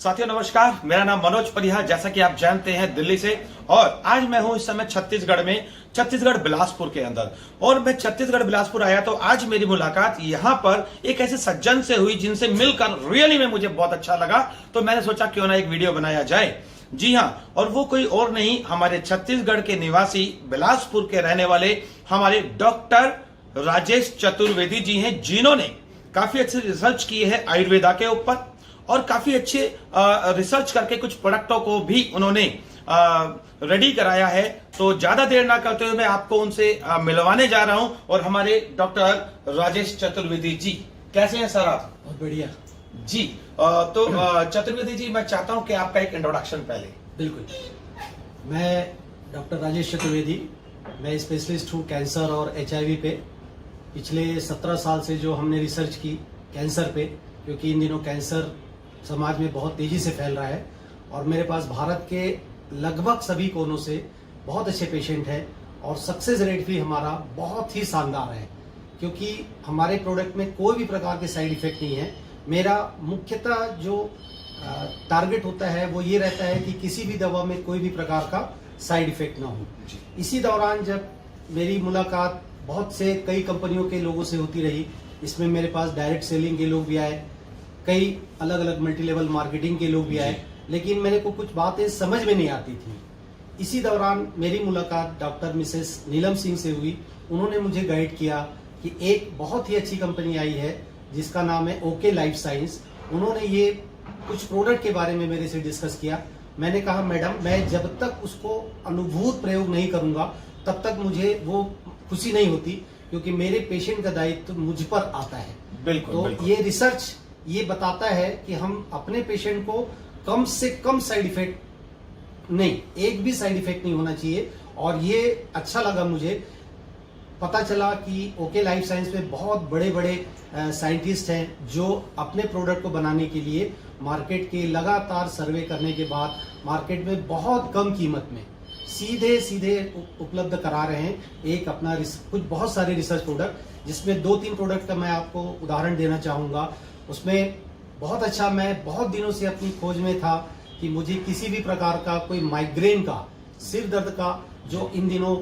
साथियों नमस्कार, मेरा नाम मनोज परिहार, जैसा कि आप जानते हैं दिल्ली से। और आज मैं हूं इस समय छत्तीसगढ़ में, छत्तीसगढ़ बिलासपुर के अंदर। और मैं छत्तीसगढ़ बिलासपुर आया तो आज मेरी मुलाकात यहां पर एक ऐसे सज्जन से हुई जिनसे मिलकर रियली में मुझे बहुत अच्छा लगा। तो मैंने सोचा क्यों ना एक वीडियो बनाया जाए। जी हां, और वो कोई और नहीं, हमारे छत्तीसगढ़ के निवासी, बिलासपुर के रहने वाले हमारे डॉक्टर राजेश चतुर्वेदी जी हैं, जिन्होंने काफी अच्छे रिसर्च किए हैं आयुर्वेदा के ऊपर और काफी अच्छे रिसर्च करके कुछ प्रोडक्टों को भी उन्होंने रेडी कराया है। तो ज्यादा देर ना करते हुए मैं आपको उनसे मिलवाने जा रहा हूं। और हमारे डॉक्टर राजेश चतुर्वेदी जी, कैसे हैं सर आप? बहुत बढ़िया जी। तो चतुर्वेदी जी, मैं चाहता हूं कि आपका एक इंट्रोडक्शन पहले। बिल्कुल। मैं डॉक्टर राजेश चतुर्वेदी, मैं स्पेशलिस्ट हूँ कैंसर और HIV पे। पिछले 17 साल से जो हमने रिसर्च की कैंसर पे, क्योंकि इन दिनों कैंसर समाज में बहुत तेजी से फैल रहा है और मेरे पास भारत के लगभग सभी कोनों से बहुत अच्छे पेशेंट हैं और सक्सेस रेट भी हमारा बहुत ही शानदार है, क्योंकि हमारे प्रोडक्ट में कोई भी प्रकार के साइड इफेक्ट नहीं है। मेरा मुख्यतः जो टारगेट होता है वो ये रहता है कि किसी भी दवा में कोई भी प्रकार का साइड इफेक्ट ना हो। इसी दौरान जब मेरी मुलाकात बहुत से कई कंपनियों के लोगों से होती रही, इसमें मेरे पास डायरेक्ट सेलिंग के लोग भी आए, कई अलग अलग मल्टी लेवल मार्केटिंग के लोग भी आए, लेकिन मेरे को कुछ बातें समझ में नहीं आती थी। इसी दौरान मेरी मुलाकात डॉक्टर मिसेस नीलम सिंह से हुई। उन्होंने मुझे गाइड किया कि एक बहुत ही अच्छी कंपनी आई है जिसका नाम है ओके लाइफ साइंस। उन्होंने ये कुछ प्रोडक्ट के बारे में मेरे से डिस्कस किया। मैंने कहा मैडम, मैं जब तक उसको अनुभूत प्रयोग नहीं करूंगा तब तक मुझे वो खुशी नहीं होती, क्योंकि मेरे पेशेंट का दायित्व मुझ पर आता है। बिल्कुल, तो बिल्कुल। ये रिसर्च ये बताता है कि हम अपने पेशेंट को कम से कम साइड इफेक्ट नहीं, एक भी साइड इफेक्ट नहीं होना चाहिए। और ये अच्छा लगा मुझे, पता चला कि ओके लाइफ साइंस में बहुत बड़े बड़े साइंटिस्ट हैं जो अपने प्रोडक्ट को बनाने के लिए मार्केट के लगातार सर्वे करने के बाद मार्केट में बहुत कम कीमत में सीधे सीधे उपलब्ध करा रहे हैं एक अपना कुछ बहुत सारे रिसर्च प्रोडक्ट, जिसमें 2-3 प्रोडक्ट का मैं आपको उदाहरण देना चाहूंगा। उसमें बहुत अच्छा, मैं बहुत दिनों से अपनी खोज में था कि मुझे किसी भी प्रकार का कोई माइग्रेन का, सिर दर्द का, जो इन दिनों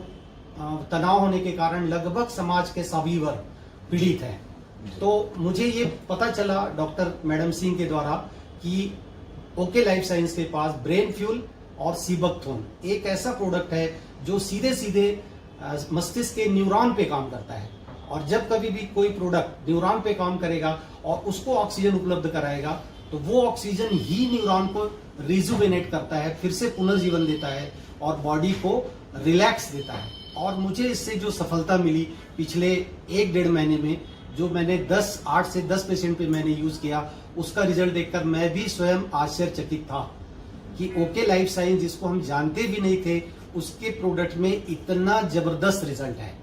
तनाव होने के कारण लगभग समाज के सभी वर्ग पीड़ित हैं, तो मुझे ये पता चला डॉक्टर मैडम सिंह के द्वारा कि ओके लाइफ साइंस के पास ब्रेन फ्यूल और सीबकथोन एक ऐसा प्रोडक्ट है जो सीधे सीधे मस्तिष्क के न्यूरॉन पे काम करता है। और जब कभी भी कोई प्रोडक्ट न्यूरॉन पे काम करेगा और उसको ऑक्सीजन उपलब्ध कराएगा, तो वो ऑक्सीजन ही न्यूरॉन को रिजुवेनेट करता है, फिर से पुनर्जीवन देता है और बॉडी को रिलैक्स देता है। और मुझे इससे जो सफलता मिली पिछले 1-1.5 महीने में, जो मैंने 8 से 10 पेशेंट पे मैंने यूज किया, उसका रिजल्ट देखकर मैं भी स्वयं आश्चर्यचकित था कि ओके लाइफ साइंस, जिसको हम जानते भी नहीं थे, उसके प्रोडक्ट में इतना जबरदस्त रिजल्ट है।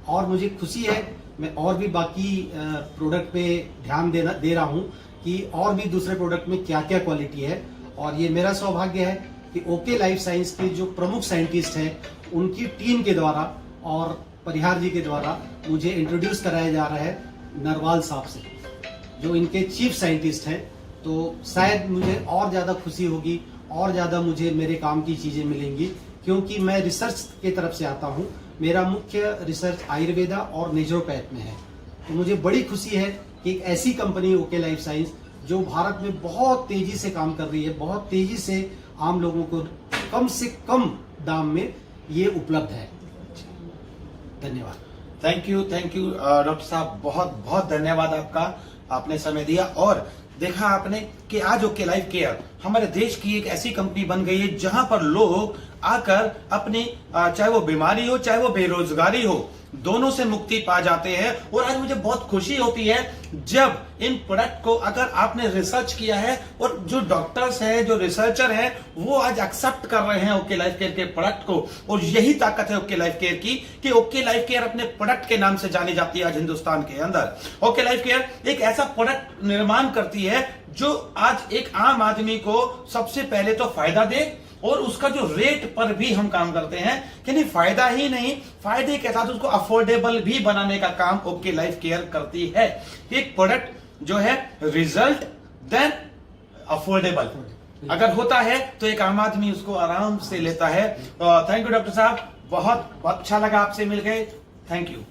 और मुझे खुशी है, मैं और भी बाकी प्रोडक्ट पे ध्यान दे रहा हूं कि और भी दूसरे प्रोडक्ट में क्या क्या क्वालिटी है। और ये मेरा सौभाग्य है कि ओके लाइफ साइंस के जो प्रमुख साइंटिस्ट हैं, उनकी टीम के द्वारा और परिहार जी के द्वारा मुझे इंट्रोड्यूस कराया जा रहा है नरवाल साहब से, जो इनके चीफ साइंटिस्ट हैं। तो शायद मुझे और ज्यादा खुशी होगी और ज्यादा मुझे मेरे काम की चीजें मिलेंगी, क्योंकि मैं रिसर्च की तरफ से आता हूं। मेरा मुख्य रिसर्च आयुर्वेदा और नेचुरोपैथ में है। तो मुझे बड़ी खुशी है कि एक ऐसी कंपनी ओके लाइफ साइंस, जो भारत में बहुत तेजी से काम कर रही है, बहुत तेजी से आम लोगों को कम से कम दाम में ये उपलब्ध है। धन्यवाद। थैंक यू डॉक्टर साहब, बहुत बहुत धन्यवाद आपका, आपने समय दिया। और देखा आपने कि आज ओके लाइफ केयर हमारे देश की एक ऐसी कंपनी बन गई है जहां पर लोग आकर अपनी चाहे वो बीमारी हो चाहे वो बेरोजगारी हो, दोनों से मुक्ति पा जाते हैं। और आज मुझे बहुत खुशी होती है जब इन प्रोडक्ट को अगर आपने रिसर्च किया है और जो डॉक्टर्स हैं, जो रिसर्चर हैं, वो आज एक्सेप्ट कर रहे हैं ओके लाइफ केयर के प्रोडक्ट को। और यही ताकत है ओके लाइफ केयर की कि ओके लाइफ केयर अपने प्रोडक्ट के नाम से जानी जाती है आज हिंदुस्तान के अंदर। ओके लाइफ केयर एक ऐसा प्रोडक्ट निर्माण करती है जो आज एक आम आदमी को सबसे पहले तो फायदा दे, और उसका जो रेट पर भी हम काम करते हैं, यानी फायदा ही नहीं, फायदे के साथ उसको अफोर्डेबल भी बनाने का काम ओके लाइफ केयर करती है। एक प्रोडक्ट जो है रिजल्ट देन अफोर्डेबल, अगर होता है तो एक आम आदमी उसको आराम से लेता है। थैंक यू डॉक्टर साहब, बहुत अच्छा लगा आपसे मिल गए। Thank you.